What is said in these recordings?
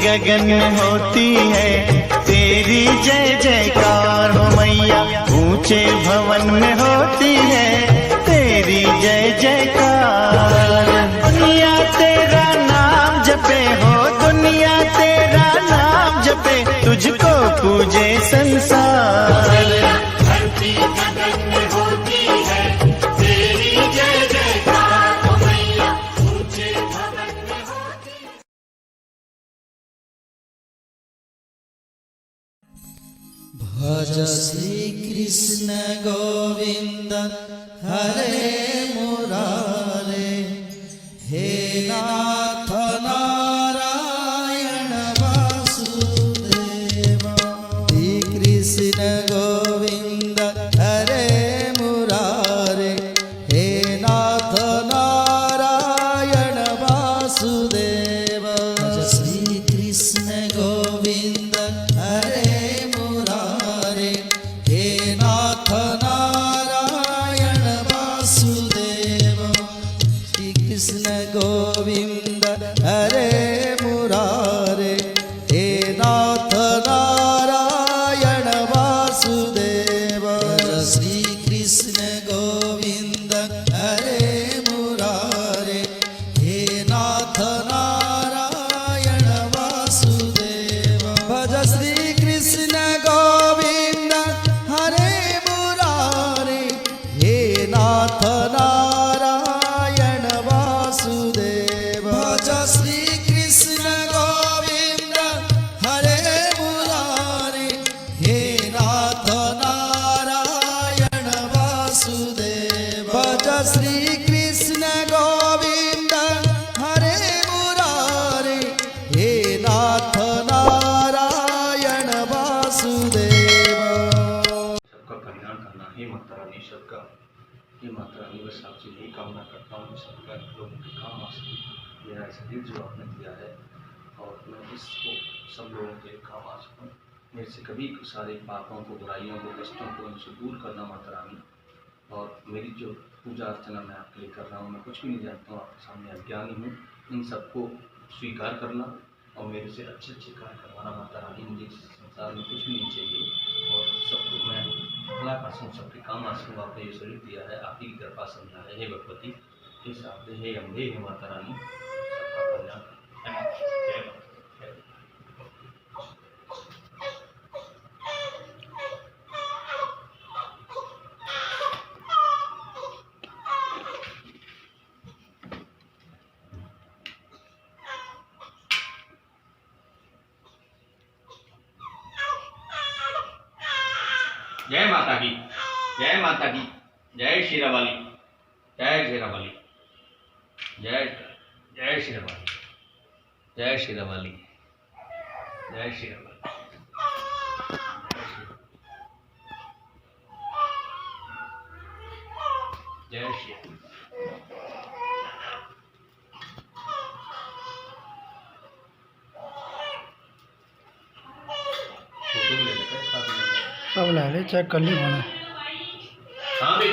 गगन में होती है तेरी जय जयकार हो मैया, ऊंचे भवन में होती है तेरी जय जयकार। दुनिया तेरा नाम जपे हो, दुनिया तेरा नाम जपे, तुझको पूजे संसार। भज श्री कृष्ण गोविंद हरे मुरारे, हे नाथ नारायण वासुदेव। श्री कृष्ण गोविंद हरे मुरारे, हे नाथ नारायण वासुदेव। भज श्री कृष्ण गोविंद हरे गोविंद हरे मुरारे, हे नाथ नारायण वासुदेव। श्री कृष्ण गोविंद हरे मुरारे, हे नाथ नारायण वासुदेव। भज श्री कृष्ण गोविंद हरे मुरारे, हे नाथ नारायण वासुदेव। भज श्री कृष्ण गोविंद हरे मुरारे, हे नाथ नारायण वासुदेव। भज श्री कृष्ण गोविंद हरे मुरारे, हे नाथ नारायण वासुदेव। सबका कल्याण करना है माता रानी, सबका ये माता रानी बस आपसे यही कामना करता हूँ कि सबका लोगों के काम आ सके। मेरा शरीर जो आपने दिया है और मैं इसको सब लोगों के काम आ सकूँ। मेरे से कभी सारे पापों को, बुराइयों को, कष्टों को इनसे दूर करना माता रानी। और मेरी जो पूजा अर्चना मैं आपके लिए कर रहा हूँ, मैं कुछ भी नहीं जानता हूँ, आपके सामने अज्ञानी हूँ। इन सबको स्वीकार करना और मेरे से अच्छे अच्छे कार्य करवाना माता रानी। मुझे इस संसार में कुछ भी नहीं चाहिए और सबको मैं भला कर सकूँ, सबके काम आ सकूँ। आपने ये शरीर दिया है, आप ही की कृपा समझा है। हे भगवती, हे शारदे, हे अम्बे, हे माता रानी, सबका कल्याण। जय माता की, जय माता की, जय शेरावाली, जय शेरावाली, जय जय शेरावाली, जय शेरावाली, जय शेरावाली, जय शेरा। सब ले ले, चेक कर ली होना। हाँ भाई।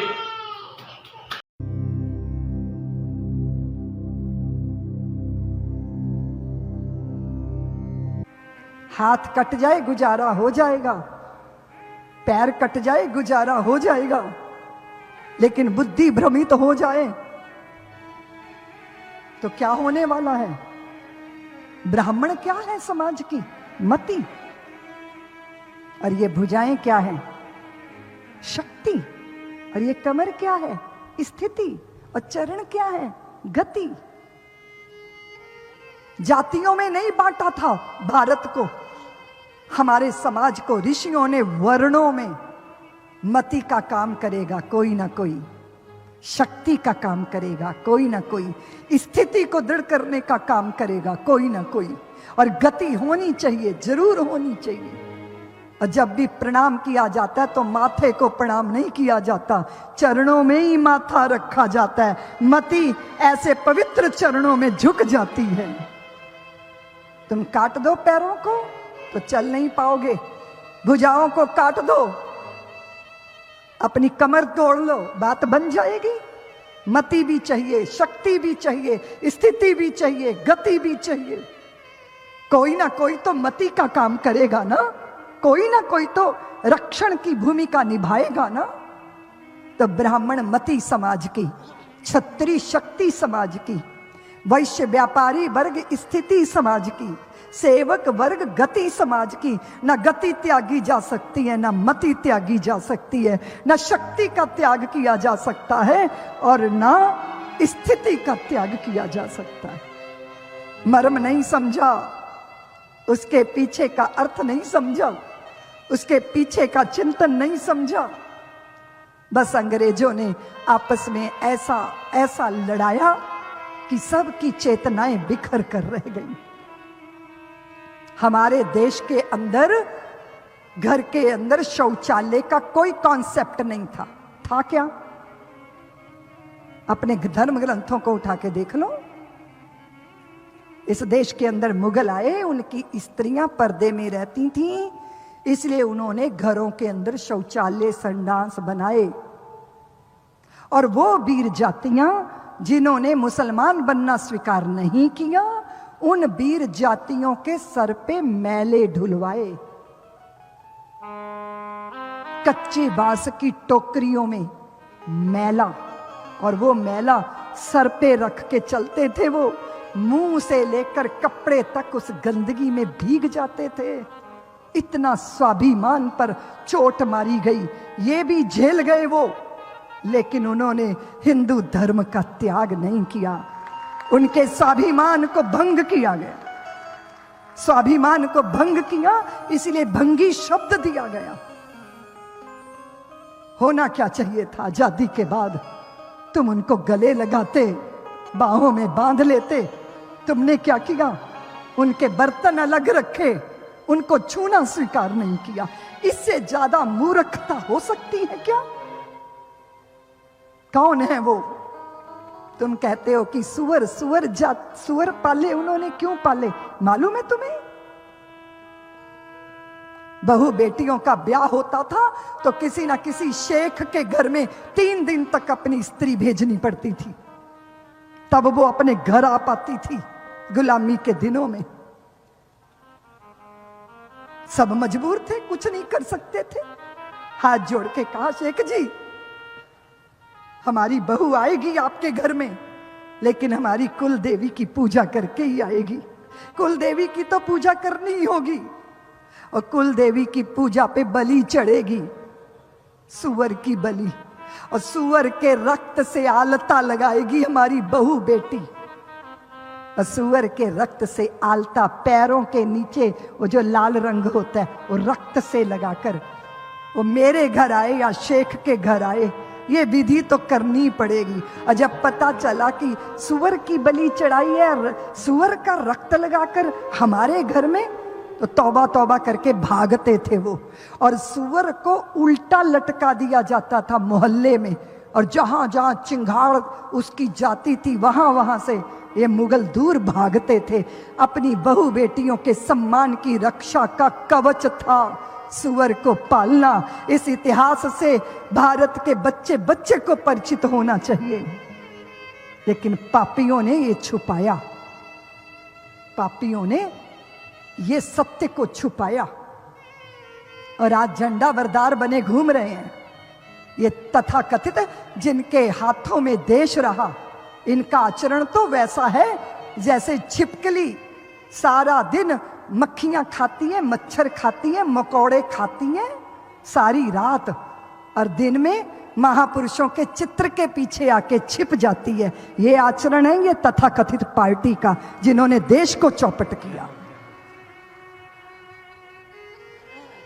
हाथ कट जाए गुजारा हो जाएगा, पैर कट जाए गुजारा हो जाएगा, लेकिन बुद्धि भ्रमित हो जाए तो क्या होने वाला है? ब्राह्मण क्या है समाज की? मति। और ये भुजाएं क्या है? शक्ति। और ये कमर क्या है? स्थिति। और चरण क्या है? गति। जातियों में नहीं बांटा था भारत को, हमारे समाज को ऋषियों ने वर्णों में। मति का काम करेगा कोई ना कोई, शक्ति का काम करेगा कोई ना कोई, स्थिति को दृढ़ करने का काम करेगा कोई ना कोई, और गति होनी चाहिए, जरूर होनी चाहिए। और जब भी प्रणाम किया जाता है तो माथे को प्रणाम नहीं किया जाता, चरणों में ही माथा रखा जाता है। मति ऐसे पवित्र चरणों में झुक जाती है। तुम काट दो पैरों को तो चल नहीं पाओगे, भुजाओं को काट दो, अपनी कमर तोड़ लो, बात बन जाएगी। मति भी चाहिए, शक्ति भी चाहिए, स्थिति भी चाहिए, गति भी चाहिए। कोई ना कोई तो मति का काम करेगा ना, कोई ना कोई तो रक्षण की भूमिका निभाएगा ना। तो ब्राह्मण मति समाज की, क्षत्रिय शक्ति समाज की, वैश्य व्यापारी वर्ग स्थिति समाज की, सेवक वर्ग गति समाज की। न गति त्यागी जा सकती है, न मति त्यागी जा सकती है, न शक्ति का त्याग किया जा सकता है और न स्थिति का त्याग किया जा सकता है। मर्म नहीं समझा, उसके पीछे का अर्थ नहीं समझा, उसके पीछे का चिंतन नहीं समझा। बस अंग्रेजों ने आपस में ऐसा ऐसा लड़ाया कि सबकी चेतनाएं बिखर कर रह गई। हमारे देश के अंदर, घर के अंदर शौचालय का कोई कॉन्सेप्ट नहीं था। था क्या? अपने धर्म ग्रंथों को उठा के देख लो। इस देश के अंदर मुगल आए, उनकी स्त्रियां पर्दे में रहती थीं, इसलिए उन्होंने घरों के अंदर शौचालय संडास बनाए। और वो वीर जातियां जिन्होंने मुसलमान बनना स्वीकार नहीं किया, उन वीर जातियों के सर पे मैले ढुलवाए। कच्चे बांस की टोकरियों में मैला, और वो मैला सर पे रख के चलते थे। वो मुंह से लेकर कपड़े तक उस गंदगी में भीग जाते थे। इतना स्वाभिमान पर चोट मारी गई, ये भी झेल गए वो, लेकिन उन्होंने हिंदू धर्म का त्याग नहीं किया। उनके स्वाभिमान को भंग किया गया, स्वाभिमान को भंग किया, इसलिए भंगी शब्द दिया गया। होना क्या चाहिए था? आजादी के बाद तुम उनको गले लगाते, बाहों में बांध लेते। तुमने क्या किया? उनके बर्तन अलग रखे, उनको छूना स्वीकार नहीं किया। इससे ज्यादा मूर्खता हो सकती है क्या? कौन है वो? तुम कहते हो कि सुअर पाले। उन्होंने क्यों पाले मालूम है तुम्हें? बहू बेटियों का ब्याह होता था तो किसी ना किसी शेख के घर में 3 दिन तक अपनी स्त्री भेजनी पड़ती थी, तब वो अपने घर आ पाती थी। गुलामी के दिनों में सब मजबूर थे, कुछ नहीं कर सकते थे। हाथ जोड़ के कहा, शेख जी हमारी बहू आएगी आपके घर में, लेकिन हमारी कुल देवी की पूजा करके ही आएगी। कुल देवी की तो पूजा करनी ही होगी, और कुल देवी की पूजा पे बलि चढ़ेगी, सुअर की बलि, और सुअर के रक्त से आलता लगाएगी हमारी बहू बेटी। और सुअर के रक्त से आलता पैरों के नीचे वो जो लाल रंग होता है वो रक्त से लगाकर वो मेरे घर आए या शेख के घर आए, ये विधि तो करनी पड़ेगी। और जब पता चला कि सुअर की बलि चढ़ाई है, सुअर का रक्त लगाकर हमारे घर में, तो तौबा तौबा करके भागते थे वो। और सुअर को उल्टा लटका दिया जाता था मोहल्ले में, और जहां जहां चिंगाड़ उसकी जाती थी वहां वहां से ये मुगल दूर भागते थे। अपनी बहू बेटियों के सम्मान की रक्षा का कवच था सुअर को पालना। इस इतिहास से भारत के बच्चे बच्चे को परिचित होना चाहिए, लेकिन पापियों ने ये छुपाया, पापियों ने ये सत्य को छुपाया, और आज झंडा बरदार बने घूम रहे हैं। ये तथाकथित जिनके हाथों में देश रहा, इनका आचरण तो वैसा है जैसे छिपकली सारा दिन मक्खियां खाती है, मच्छर खाती है, मकोड़े खाती है सारी रात, और दिन में महापुरुषों के चित्र के पीछे आके छिप जाती है। ये आचरण है ये तथाकथित पार्टी का, जिन्होंने देश को चौपट किया।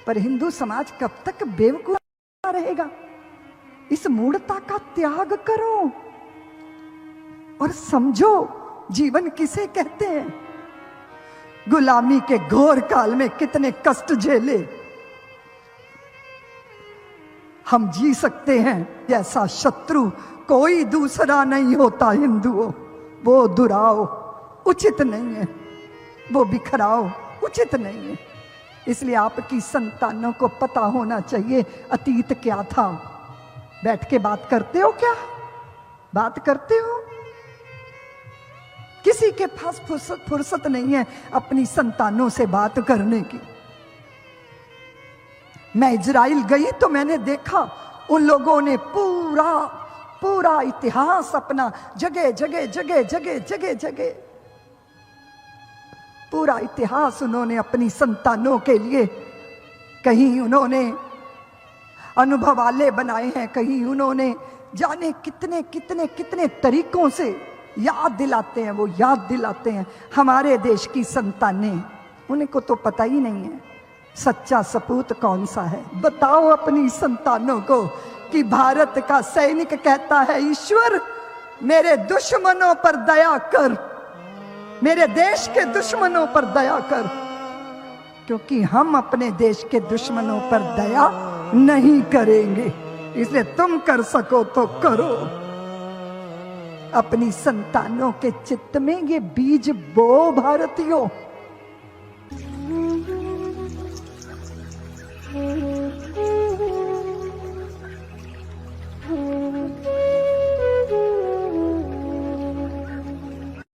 पर हिंदू समाज कब तक बेवकूफ रहेगा? इस मूढ़ता का त्याग करो और समझो जीवन किसे कहते हैं। गुलामी के घोर काल में कितने कष्ट झेले, हम जी सकते हैं जैसा शत्रु कोई दूसरा नहीं होता। हिंदुओं, वो दुराओ उचित नहीं है, वो बिखराओ उचित नहीं है। इसलिए आपकी संतानों को पता होना चाहिए अतीत क्या था। बैठ के बात करते हो क्या? बात करते हो? किसी के पास फुर्सत नहीं है अपनी संतानों से बात करने की। मैं इजराइल गई तो मैंने देखा उन लोगों ने पूरा इतिहास अपना जगह जगह पूरा इतिहास उन्होंने अपनी संतानों के लिए, कहीं उन्होंने अनुभव वाले बनाए हैं, कहीं उन्होंने जाने कितने तरीकों से याद दिलाते हैं, वो याद दिलाते हैं हमारे देश की संतानें। उनको तो पता ही नहीं है सच्चा सपूत कौन सा है। बताओ अपनी संतानों को कि भारत का सैनिक कहता है, ईश्वर मेरे दुश्मनों पर दया कर, मेरे देश के दुश्मनों पर दया कर, क्योंकि हम अपने देश के दुश्मनों पर दया नहीं करेंगे। इसलिए तुम कर सको तो करो। अपनी संतानों के चित्त में ये बीज बो भारतीयों।